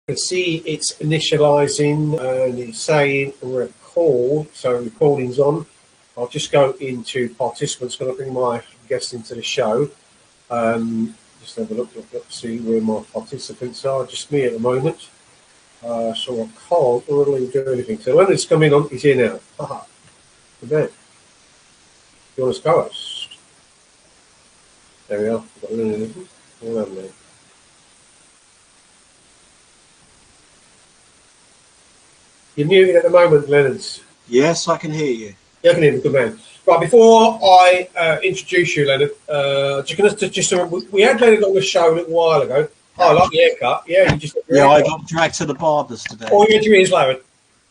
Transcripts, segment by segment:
can see it's initializing and it's saying record, so recording's on. I'll just go into participants. Going to bring my guest into the show. Just have a look, see where my participants are. Just me at the moment, so I can't really do anything. So when it's coming on, he's here now. Haha. Good man. You want us to go us? There we are. Got all over there. You're muted at the moment, Leonard. Yes, I can hear you. Yeah, I can hear you. Good man. Right, before I introduce you, Leonard, we had Leonard on the show a little while ago. Oh, I like the haircut. Yeah, you just. Yeah, I got dragged to the barbers today. Oh, you had your ears lowered.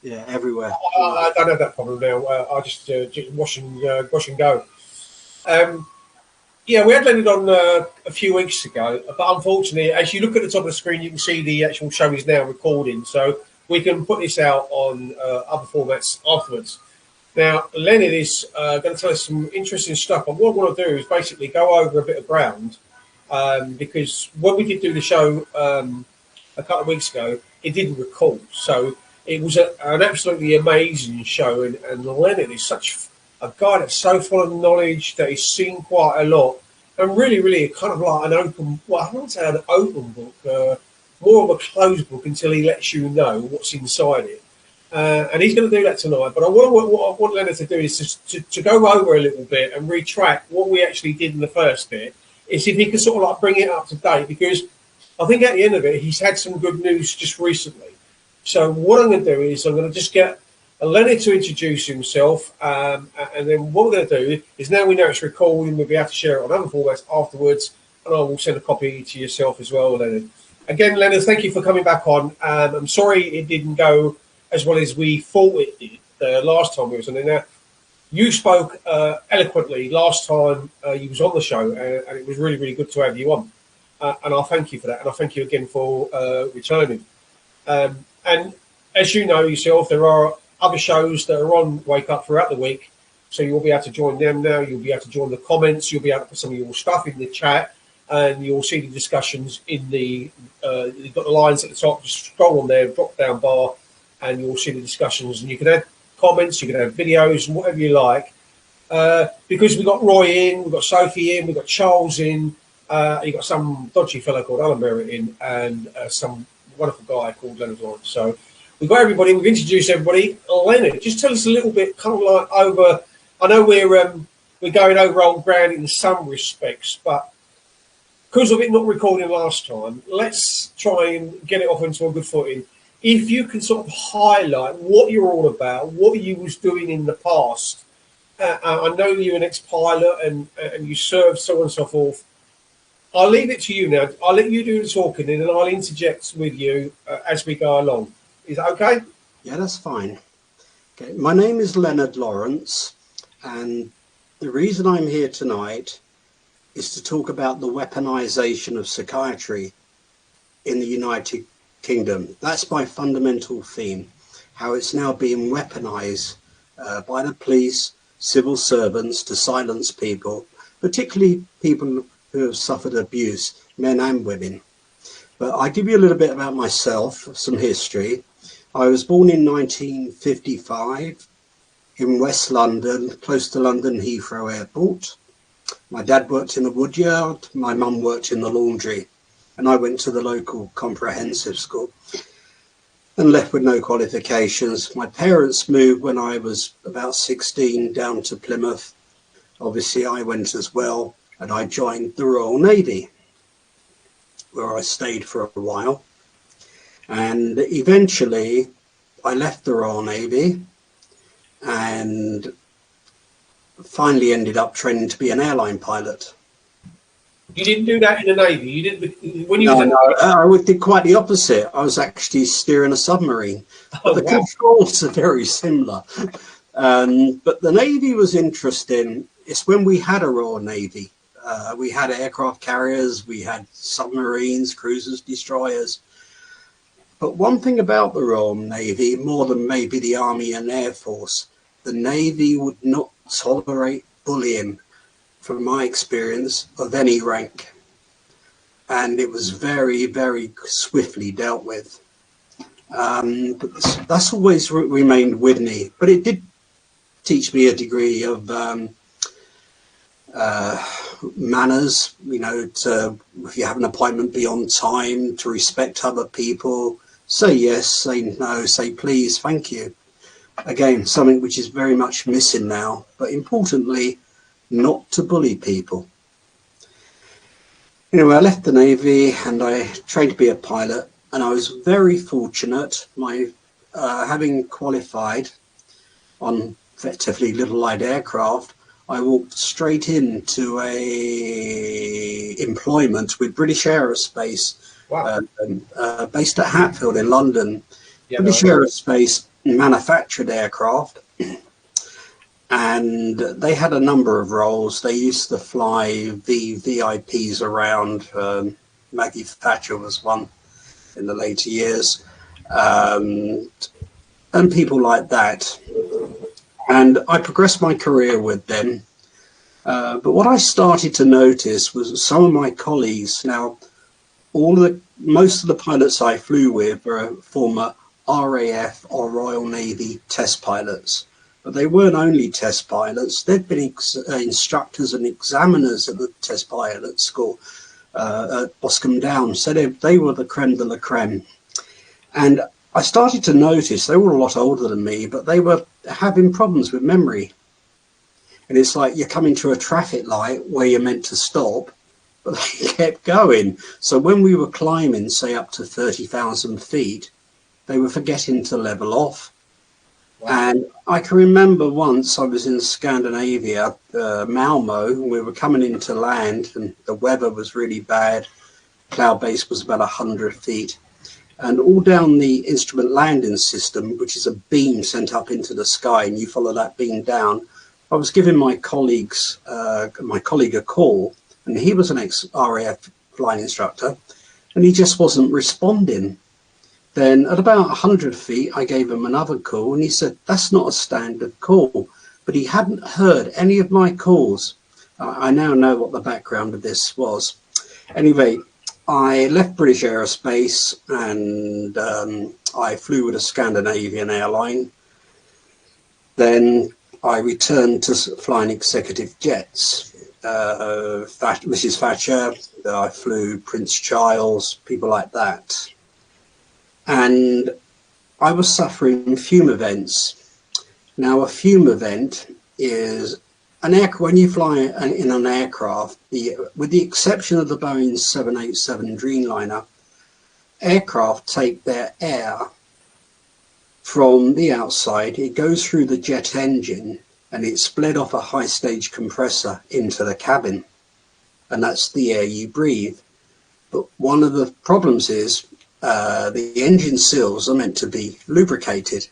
Yeah, everywhere. I don't have that problem now. I just wash and go. Yeah, we had Leonard on a few weeks ago, but unfortunately, as you look at the top of the screen, you can see the actual show is now recording, so we can put this out on other formats afterwards. Now, Leonard is going to tell us some interesting stuff, but what I want to do is basically go over a bit of ground, because when we did do the show a couple of weeks ago, it didn't record, so it was an absolutely amazing show, and Leonard is such a guy that's so full of knowledge, that he's seen quite a lot, and really kind of like an open, well, I wouldn't say an open book, more of a closed book until he lets you know what's inside it. And he's going to do that tonight. But what I want Leonard to do is just to go over a little bit and retract what we actually did in the first bit, is if he can sort of like bring it up to date, because I think at the end of it, he's had some good news just recently. So what I'm going to do is I'm going to just get Leonard to introduce himself, and then what we're going to do is, now we know it's recording, we'll be able to share it on other formats afterwards, and I will send a copy to yourself as well, Leonard. Again, Leonard, thank you for coming back on. I'm sorry it didn't go as well as we thought it did last time we was on there. Now, you spoke eloquently last time you was on the show, and it was really good to have you on. And I thank you for that, and I thank you again for returning. And as you know yourself, there are other shows that are on Wake Up throughout the week, so you'll be able to join them now. You'll be able to join the comments. You'll be able to put some of your stuff in the chat, and you'll see the discussions in the you've got the lines at the top. Just scroll on there, drop down bar, and you'll see the discussions, and you can add comments, you can add videos, and whatever you like, because we've got Roy in, we've got Sophie in, we've got Charles in, you've got some dodgy fellow called Alan Merritt in, and some wonderful guy called Len Lawrence. So we've got everybody, we've introduced everybody. Leonard, just tell us a little bit, kind of like over, I know we're going over old ground in some respects, but because of it not recording last time, let's try and get it off into a good footing. If you can sort of highlight what you're all about, what you was doing in the past. I know you're an ex-pilot and you served, so on and so forth. I'll leave it to you now. I'll let you do the talking, and then I'll interject with you as we go along. Is that okay? Yeah, that's fine. Okay, my name is Len Lawrence, and the reason I'm here tonight is to talk about the weaponization of psychiatry in the United Kingdom. That's my fundamental theme, how it's now being weaponized by the police, civil servants, to silence people, particularly people who have suffered abuse, men and women. But I'll give you a little bit about myself, some history. I was born in 1955 in West London, close to London Heathrow Airport. My dad worked in the woodyard, my mum worked in the laundry, and I went to the local comprehensive school and left with no qualifications. My parents moved when I was about 16 down to Plymouth. Obviously I went as well, and I joined the Royal Navy, where I stayed for a while. And eventually I left the Royal Navy and finally ended up training to be an airline pilot. You didn't do that in the Navy? You didn't when you I did quite the opposite. I was actually steering a submarine. But the controls are very similar. But the Navy was interesting. It's when we had a Royal Navy. We had aircraft carriers, we had submarines, cruisers, destroyers. But one thing about the Royal Navy, more than maybe the Army and Air Force, the Navy would not tolerate bullying, from my experience, of any rank. And it was very, very swiftly dealt with. But that's always remained with me. But it did teach me a degree of manners, you know, to, if you have an appointment, be on time, to respect other people, say yes, say no, say please, thank you. Again, something which is very much missing now, but importantly, not to bully people. Anyway, I left the Navy and I trained to be a pilot, and I was very fortunate. My having qualified on effectively little light aircraft, I walked straight into a employment with British Aerospace. Wow. Based at Hatfield in London. Yeah, British Aerospace manufactured aircraft, and they had a number of roles. They used to fly VIPs around. Maggie Thatcher was one in the later years, and people like that. And I progressed my career with them. But what I started to notice was some of my colleagues now. Most of the pilots I flew with were former RAF or Royal Navy test pilots, but they weren't only test pilots. They'd been instructors and examiners at the test pilot school at Boscombe Downs, so they were the creme de la creme. And I started to notice they were a lot older than me, but they were having problems with memory. And it's like you're coming to a traffic light where you're meant to stop, but they kept going. So when we were climbing, say, up to 30,000 feet, they were forgetting to level off. Wow. And I can remember once I was in Scandinavia, Malmo, and we were coming into land and the weather was really bad. Cloud base was about 100 feet. And all down the instrument landing system, which is a beam sent up into the sky, and you follow that beam down, I was giving my colleague a call, and he was an ex-RAF flying instructor, and he just wasn't responding. Then at about 100 feet, I gave him another call, and he said, that's not a standard call. But he hadn't heard any of my calls. I now know what the background of this was. Anyway, I left British Aerospace, and I flew with a Scandinavian airline. Then I returned to flying executive jets. Mrs. Thatcher, I flew Prince Charles, people like that. And I was suffering fume events. Now, a fume event is when you fly in an aircraft, with the exception of the Boeing 787 Dreamliner, aircraft take their air from the outside. It goes through the jet engine, and it's bled off a high stage compressor into the cabin, and that's the air you breathe. But one of the problems is the engine seals are meant to be lubricated,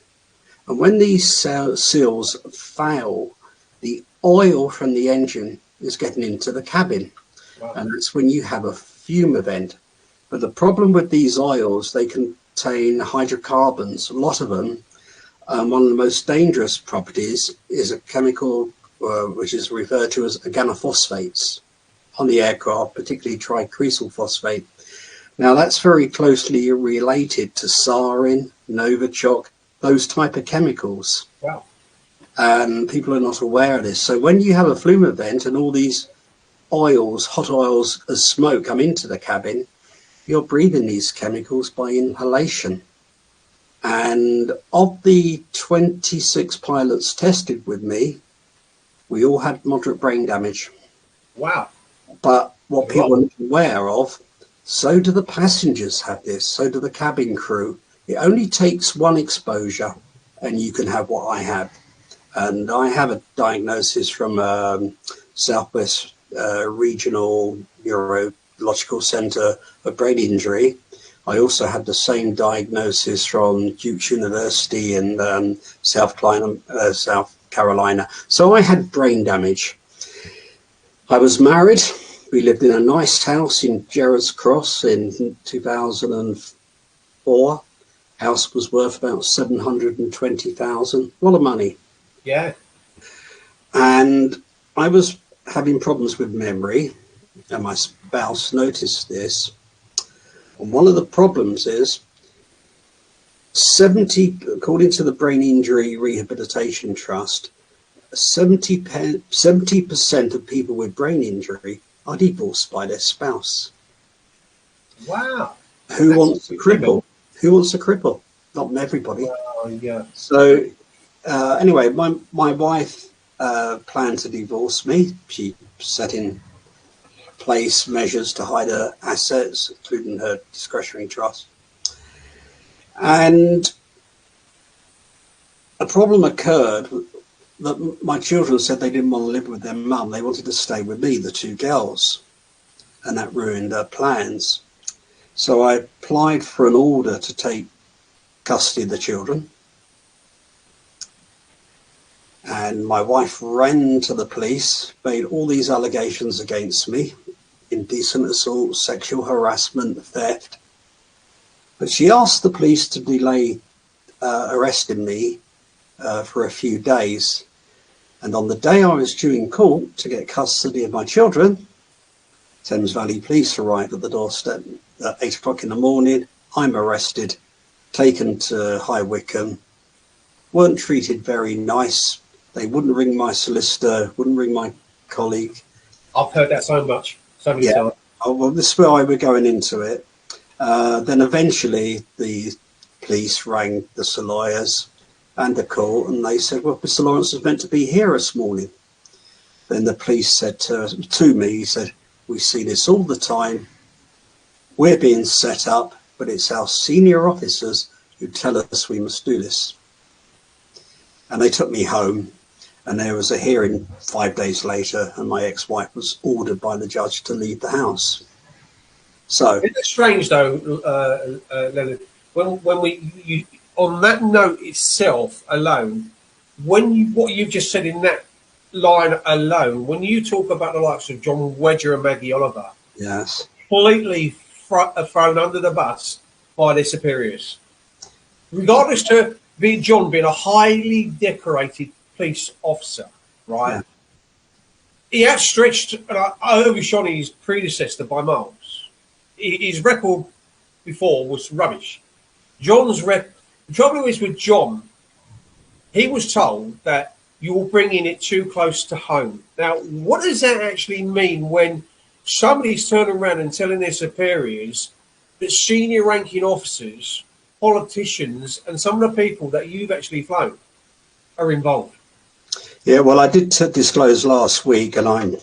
and when these seals fail, the oil from the engine is getting into the cabin. Wow. And that's when you have a fume event. But the problem with these oils, they contain hydrocarbons, a lot of them. One of the most dangerous properties is a chemical which is referred to as organophosphates on the aircraft, particularly tricresyl phosphate. Now that's very closely related to sarin, Novichok, those type of chemicals. Wow. And people are not aware of this. So when you have a flume event and all these oils, hot oils as smoke come into the cabin, you're breathing these chemicals by inhalation. And of the 26 pilots tested with me, we all had moderate brain damage. Wow. But what people are not aware of, so do the passengers have this, so do the cabin crew. It only takes one exposure and you can have what I have. And I have a diagnosis from Southwest Regional Neurological Centre of brain injury. I also had the same diagnosis from Duke's University in South Carolina. So I had brain damage. I was married. We lived in a nice house in Gerrards Cross in 2004. House was worth about 720,000. A lot of money. Yeah. And I was having problems with memory, and my spouse noticed this. And one of the problems is 70, according to the Brain Injury Rehabilitation Trust, 70% of people with brain injury are divorced by their spouse. Wow. Who wants a cripple? Who wants a cripple? Not everybody. Yeah. So anyway, my wife planned to divorce me. She set in place measures to hide her assets, including her discretionary trust. And a problem occurred that my children said they didn't want to live with their mum. They wanted to stay with me, the two girls, and that ruined their plans. So I applied for an order to take custody of the children. And my wife ran to the police, made all these allegations against me: indecent assault, sexual harassment, theft. But she asked the police to delay arresting me for a few days. And on the day I was due in court to get custody of my children, Thames Valley Police arrived at the doorstep at 8 o'clock in the morning. I'm arrested, taken to High Wycombe, weren't treated very nice. They wouldn't ring my solicitor, wouldn't ring my colleague. I've heard that so many times. Oh, well, this is why we're going into it. Then eventually the police rang the lawyers and the court, and they said, well, Mr. Lawrence was meant to be here this morning. Then the police said to me, he said, we see this all the time. We're being set up, but it's our senior officers who tell us we must do this. And they took me home, and there was a hearing 5 days later, and my ex-wife was ordered by the judge to leave the house. So it's strange though, Leonard, when on that note itself alone, what you've just said in that line alone, when you talk about the likes of John Wedger and Maggie Oliver, yes, completely thrown under the bus by their superiors, regardless to John being a highly decorated police officer, right? Yeah. He outstretched and overshone his predecessor by miles. His record before was rubbish. The trouble is with John, he was told that you're bringing it too close to home. Now, what does that actually mean when somebody's turning around and telling their superiors that senior ranking officers, politicians, and some of the people that you've actually flown are involved? Yeah, well, I did disclose last week, and I'm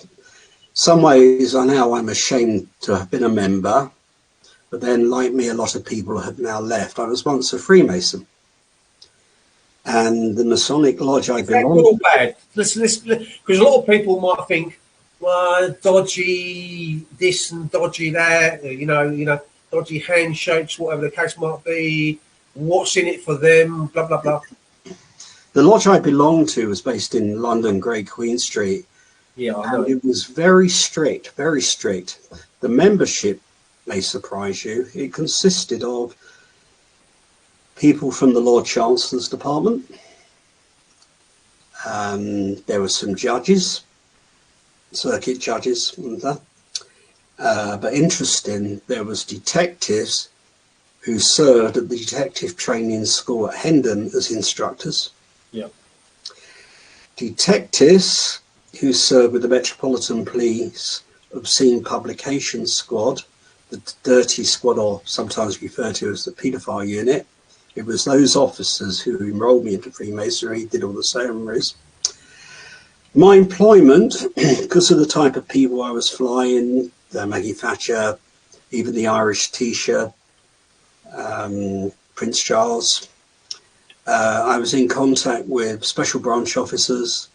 some ways I'm ashamed to have been a member, but then, like me, a lot of people have now left. I was once a Freemason, and the Masonic Lodge I belong to. Bad. Listen, because a lot of people might think, well, dodgy this and dodgy that, you know, dodgy handshakes, whatever the case might be. What's in it for them? Blah blah blah. The lodge I belonged to was based in London, Great Queen Street. Yeah, I know. And it was very strict, very strict. The membership may surprise you. It consisted of people from the Lord Chancellor's Department. There were some judges, circuit judges, and that. But interesting, there was detectives who served at the detective training school at Hendon as instructors. Yeah. Detectives who served with the Metropolitan Police Obscene Publications Squad, the Dirty Squad, or sometimes referred to as the Paedophile Unit. It was those officers who enrolled me into Freemasonry, did all the ceremonies. My employment, because of the type of people I was flying, Maggie Thatcher, even the Irish T-shirt, Prince Charles, I was in contact with special branch officers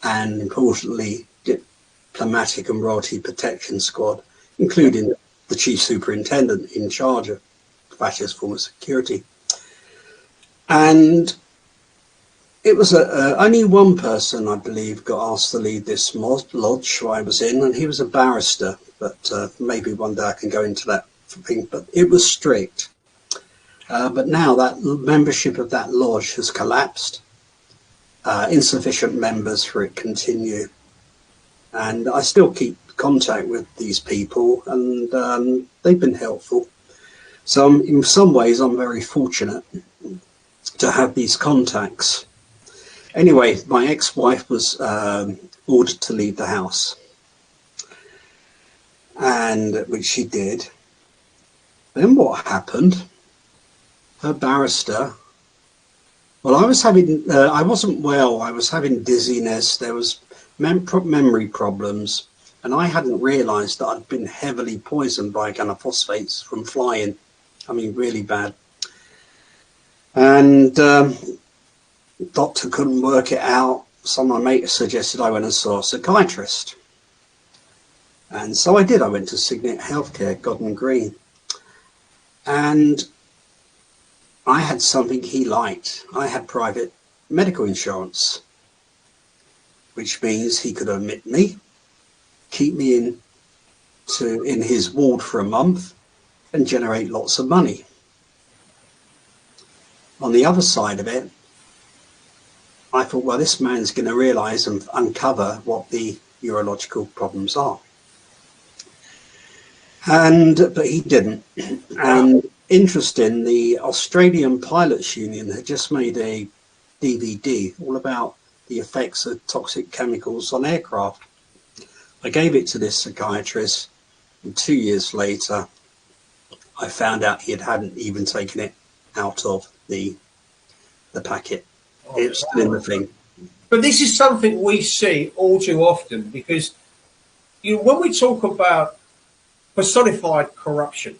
and, importantly, diplomatic and royalty protection squad, including the chief superintendent in charge of Thatcher's form of security. And it was only one person, I believe, got asked to lead this lodge I was in, and he was a barrister, but maybe one day I can go into that thing. But it was strict. But now that membership of that lodge has collapsed. Insufficient members for it continue. And I still keep contact with these people, and they've been helpful. So in some ways, I'm very fortunate to have these contacts. Anyway, my ex-wife was ordered to leave the house, and which she did. Then what happened? Her barrister. Well, I was having. I wasn't well. I was having dizziness. There was memory problems, and I hadn't realised that I'd been heavily poisoned by organophosphates from flying. I mean, really bad. And doctor couldn't work it out. So my mate suggested I went and saw a psychiatrist. And so I did. I went to Signet Healthcare, Godden Green. And I had something he liked. I had private medical insurance, which means he could admit me, keep me in his ward for a month, and generate lots of money. On the other side of it, I thought, well, this man's going to realise and uncover what the neurological problems are. But he didn't. And interesting, the Australian Pilots Union had just made a DVD all about the effects of toxic chemicals on aircraft. I gave it to this psychiatrist, and 2 years later, I found out he hadn't even taken it out of the packet. Oh, it's still in the thing. But this is something we see all too often, because when we talk about personified corruption,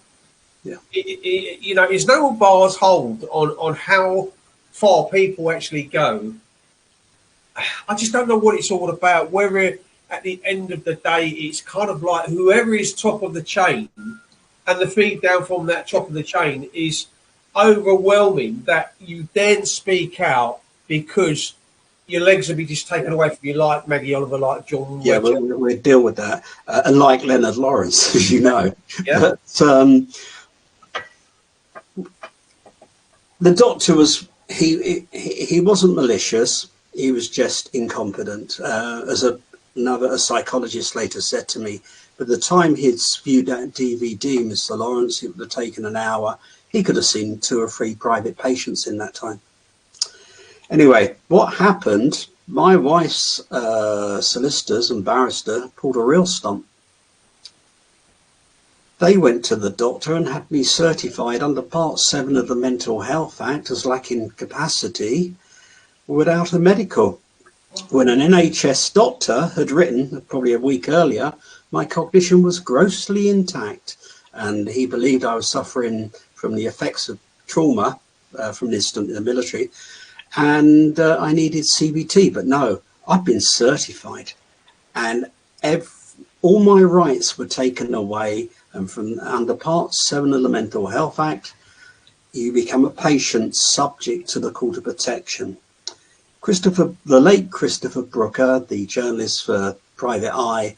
there's no bars hold on how far people actually go. I just don't know what it's all about. Whether at the end of the day, it's kind of like whoever is top of the chain, and the feed down from that top of the chain is overwhelming, that you then speak out because your legs will be just taken away from you, like Maggie Oliver, like John. Yeah, we'll deal with that. And like Len Lawrence, as you know. Yeah. But the doctor was, he wasn't malicious. He was just incompetent. As a psychologist later said to me, by the time he'd viewed that DVD, Mr. Lawrence, it would have taken an hour. He could have seen 2 or 3 private patients in that time. Anyway, what happened, my wife's solicitors and barrister pulled a real stump. They went to the doctor and had me certified under Part 7 of the Mental Health Act as lacking capacity without a medical. When an NHS doctor had written, probably a week earlier, my cognition was grossly intact, and he believed I was suffering from the effects of trauma from an incident in the military, and I needed CBT. But no, I've been certified, and all my rights were taken away. And from under Part 7 of the Mental Health Act, you become a patient subject to the Court of Protection. The late Christopher Brooker, the journalist for Private Eye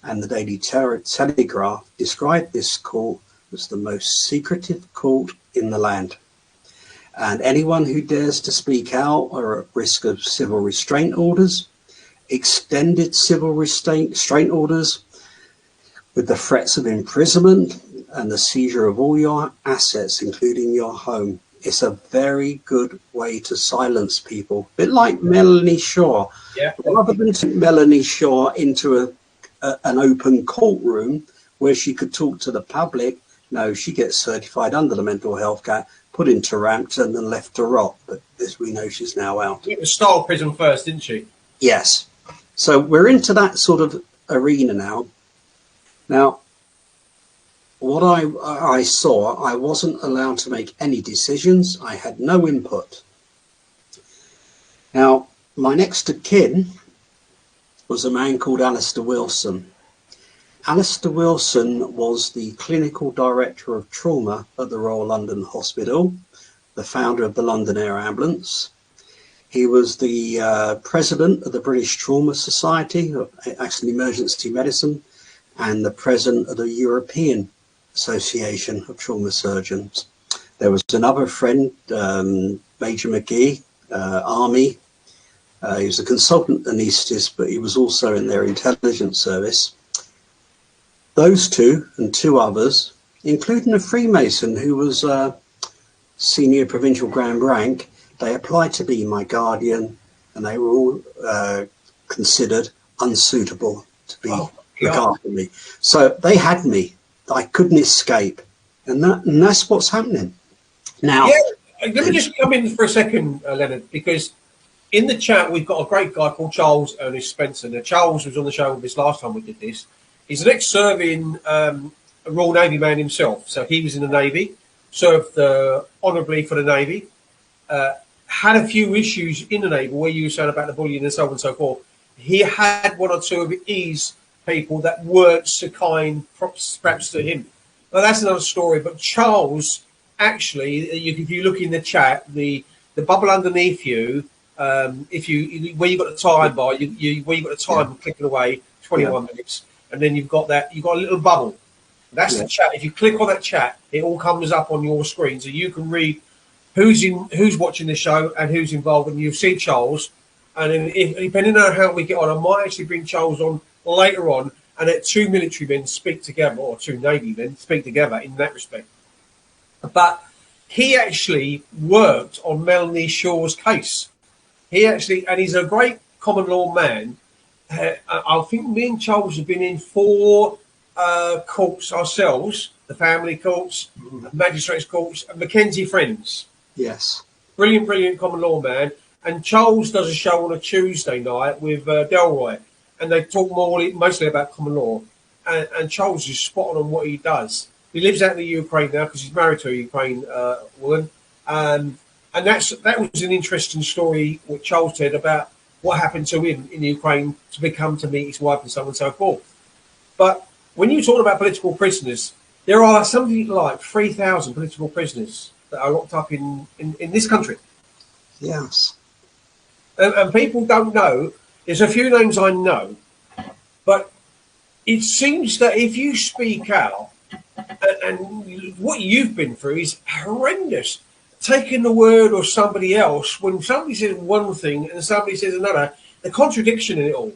and the Daily Telegraph, described this court as the most secretive court in the land. And anyone who dares to speak out are at risk of civil restraint orders, extended civil restraint orders, with the threats of imprisonment and the seizure of all your assets, including your home. It's a very good way to silence people. A bit like Melanie Shaw. Yeah. Rather than take Melanie Shaw into an open courtroom where she could talk to the public, no, she gets certified under the Mental Health Act, put into Rampton and left to rot. But as we know, she's now out. It was Style Prison first, didn't she? Yes. So we're into that sort of arena now. Now, what I saw, I wasn't allowed to make any decisions. I had no input. Now, my next of kin was a man called Alistair Wilson. Alistair Wilson was the clinical director of trauma at the Royal London Hospital, the founder of the London Air Ambulance. He was the president of the British Trauma Society, Accident Emergency Medicine, and the president of the European Association of Trauma Surgeons. There was another friend, Major McGee, Army. He was a consultant anaesthetist, but he was also in their intelligence service. Those two and 2 others, including a Freemason who was senior provincial grand rank, They applied to be my guardian, and they were all considered unsuitable to be look after me. So they had me. I couldn't escape, and that's what's happening now. Yeah, let me just come in for a second, Leonard, because in the chat we've got a great guy called Charles Ernest Spencer. Now, Charles was on the show with us last time we did this. He's an ex-serving Royal Navy man himself, so he was in the Navy, served honourably for the Navy, had a few issues in the Navy where you were saying about the bullying and so on and so forth. He had one or two of his people that weren't so kind, perhaps to him. Well, that's another story. But Charles, actually, if you look in the chat, the bubble underneath you, if you where you got the time bar, where you got the time clicking away, 21 minutes, and then you've got a little bubble. That's the chat. If you click on that chat, it all comes up on your screen, so you can read who's watching the show and who's involved, and you'll see Charles. And then depending on how we get on, I might actually bring Charles on later on, and let two military men speak together, or two Navy men speak together in that respect. But he actually worked on Melanie Shaw's case. And he's a great common law man. I think me and Charles have been in 4 courts ourselves, the family courts, magistrates courts, and Mackenzie Friends. Yes. Brilliant common law man. And Charles does a show on a Tuesday night with Delroy, and they talk mostly about common law. And Charles is spot on what he does. He lives out in the Ukraine now because he's married to a Ukraine woman. And that was an interesting story what Charles said about what happened to him in Ukraine to meet his wife and so on and so forth. But when you talk about political prisoners, there are something like 3,000 political prisoners that are locked up in this country. Yes. And people don't know. There's a few names I know, but it seems that if you speak out, and what you've been through is horrendous. Taking the word of somebody else, when somebody says one thing and somebody says another, the contradiction in it all.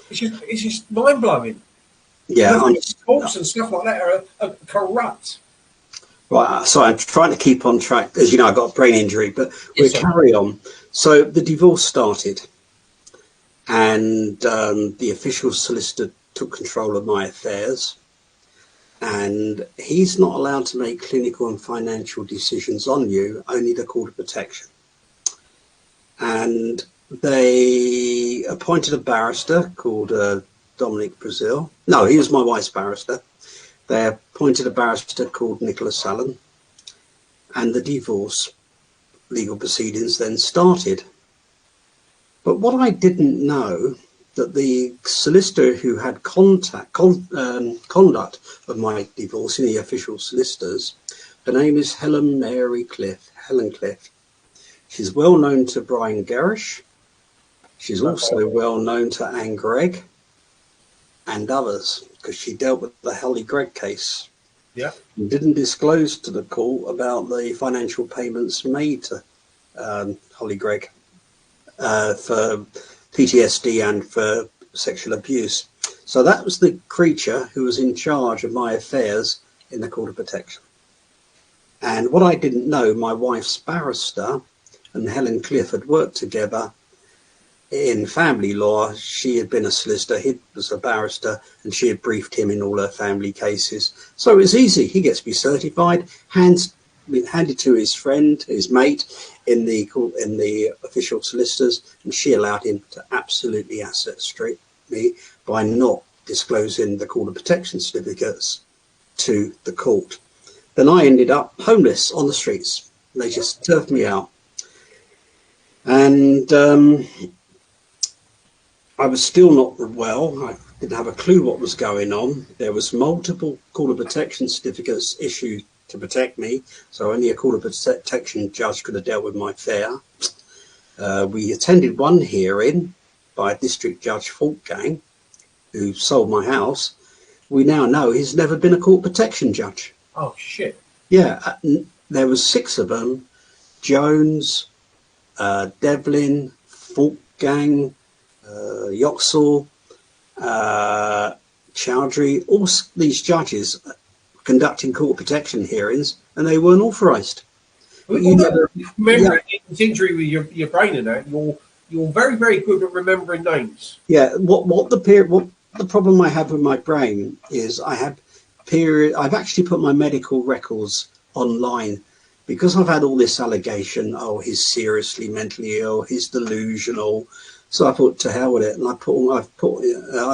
It's just mind blowing. Yeah, talks and stuff like that are corrupt. Right, so I'm trying to keep on track. As you know, I've got a brain injury, but we'll carry on. So the divorce started, and the official solicitor took control of my affairs, and he's not allowed to make clinical and financial decisions on you, only the Court of Protection. And they appointed a barrister called Dominic Brazil. No, he was my wife's barrister. They appointed a barrister called Nicholas Allen, and the divorce legal proceedings then started. But what I didn't know, that the solicitor who had conduct of my divorce in the official solicitors, her name is Helen Cliff. She's well known to Brian Gerrish. She's also well known to Anne Gregg and others, because she dealt with the Holly Gregg case. Yeah. And didn't disclose to the court about the financial payments made to Holly Gregg for PTSD and for sexual abuse. So that was the creature who was in charge of my affairs in the Court of Protection. And what I didn't know, my wife's barrister and Helen Cliff had worked together in family law. She had been a solicitor, he was a barrister, and she had briefed him in all her family cases. So it was easy. He gets to be certified, handed to his friend, his mate in the official solicitors, and she allowed him to absolutely asset straight me by not disclosing the Court of Protection certificates to the court. Then I ended up homeless on the streets. They just turfed me out. And I was still not well. I didn't have a clue what was going on. There was multiple Court of Protection certificates issued to protect me, so only a Court of Protection judge could have dealt with my affair. We attended one hearing by District Judge Faultgang, who sold my house. We now know he's never been a Court Protection judge. Oh, shit. Yeah, there was 6 of them. Jones, Devlin, Faultgang, Yoxall, Chowdhury, all these judges conducting Court Protection hearings, and they weren't authorised. But you never, remember it's injury with your brain and that. You're very, very good at remembering names. yeah. What the problem I have with my brain is I've actually put my medical records online because I've had all this allegation. Oh, he's seriously mentally ill. He's delusional. So I thought, to hell with it, and I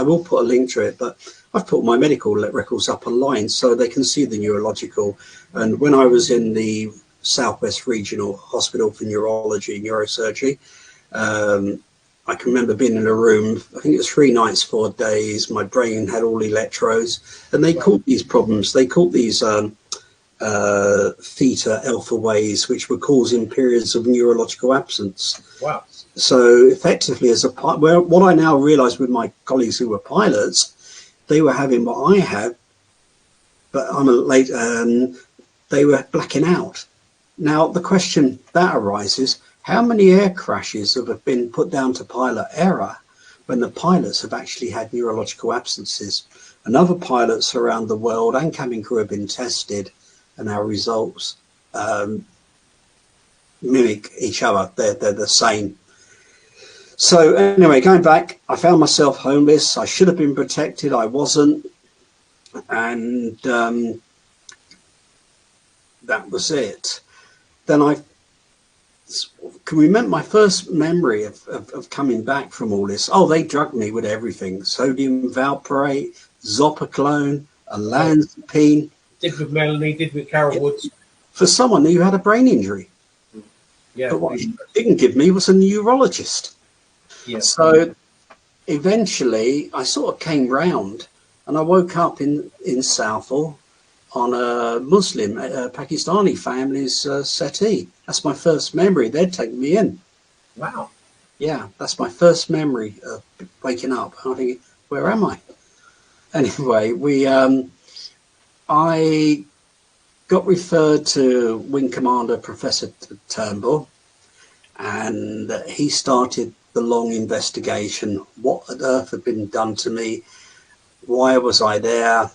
will put a link to it, but I've put my medical records up online so they can see the neurological. And when I was in the Southwest Regional Hospital for Neurology, Neurosurgery, I can remember being in a room, I think it was 3 nights, 4 days. My brain had all electrodes, and they caught these problems. They caught these theta alpha waves, which were causing periods of neurological absence. Wow. So effectively, what I now realize with my colleagues who were pilots, they were having what I had, but they were blacking out. Now, the question that arises, how many air crashes have been put down to pilot error when the pilots have actually had neurological absences? And other pilots around the world and cabin crew have been tested, and our results mimic each other. They're the same. So anyway, going back, I found myself homeless. I should have been protected. I wasn't. And that was it. Then can remember my first memory of coming back from all this. Oh, they drugged me with everything. Sodium valproate, Zopiclone, olanzapine. Did with Melanie, did with Carol Woods. For someone who had a brain injury. Yeah. But what he didn't give me was a neurologist. Yeah. So eventually I sort of came round, and I woke up in Southall on a Muslim, Pakistani family's settee. That's my first memory. They'd taken me in. Wow. Yeah, that's my first memory of waking up. I'm thinking, where am I? Anyway, I got referred to Wing Commander Professor Turnbull, and he started the long investigation. What on earth had been done to me? Why was I there?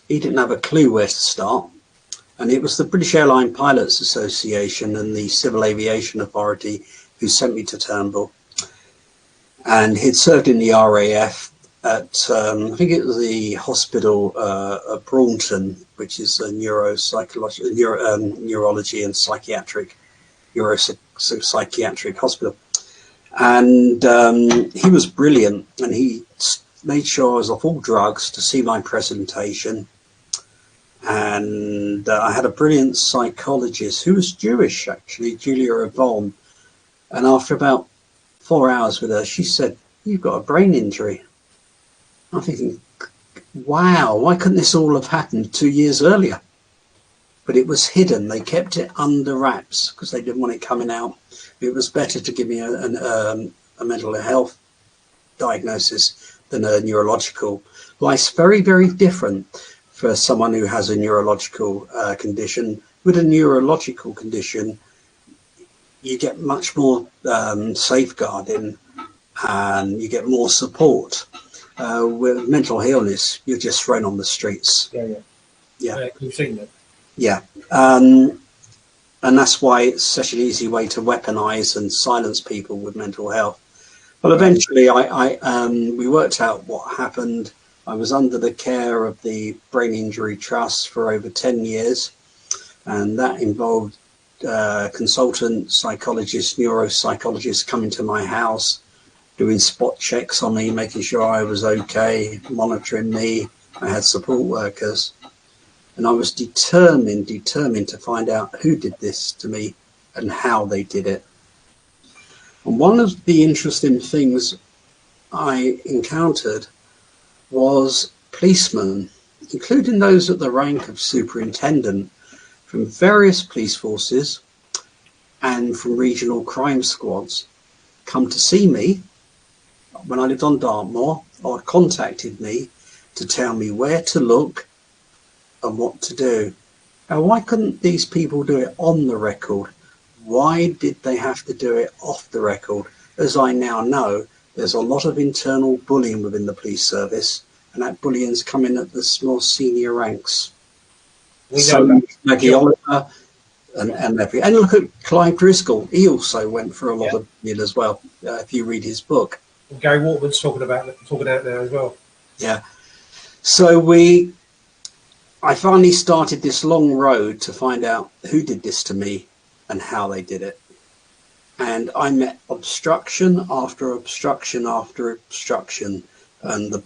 He didn't have a clue where to start. And it was the British Airline Pilots Association and the Civil Aviation Authority who sent me to Turnbull. And he'd served in the RAF at, I think it was the hospital at Braunton, which is a neurology and psychiatric, neuropsychiatric hospital. And he was brilliant, and he made sure I was off all drugs to see my presentation. And I had a brilliant psychologist who was Jewish, actually, Julia Yvonne. And after about 4 hours with her, she said, "You've got a brain injury." I'm thinking, wow, why couldn't this all have happened 2 years earlier? But it was hidden. They kept it under wraps because they didn't want it coming out. It was better to give me a mental health diagnosis than a neurological. Life's very, very different for someone who has a neurological condition. With a neurological condition, you get much more safeguarding, and you get more support. With mental illness, you're just thrown on the streets. Yeah. You've seen that. Yeah. And that's why it's such an easy way to weaponize and silence people with mental health. Well, eventually we worked out what happened. I was under the care of the Brain Injury Trust for over 10 years, and that involved consultant psychologists, neuropsychologists coming to my house, doing spot checks on me, making sure I was okay, monitoring me. I had support workers. And I was determined to find out who did this to me and how they did it. And one of the interesting things I encountered was policemen, including those at the rank of superintendent, from various police forces and from regional crime squads, come to see me when I lived on Dartmoor, or contacted me to tell me where to look and what to do. Now, why couldn't these people do it on the record? Why did they have to do it off the record? As I now know, there's a lot of internal bullying within the police service, and that bullying's coming at the more senior ranks. We know that. Maggie Oliver, and everything. And look at Clive Driscoll. He also went for a lot of it as well. If you read his book, And Gary Waterman's talking out now as well. yeah. So I finally started this long road to find out who did this to me and how they did it. And I met obstruction after obstruction after obstruction, and the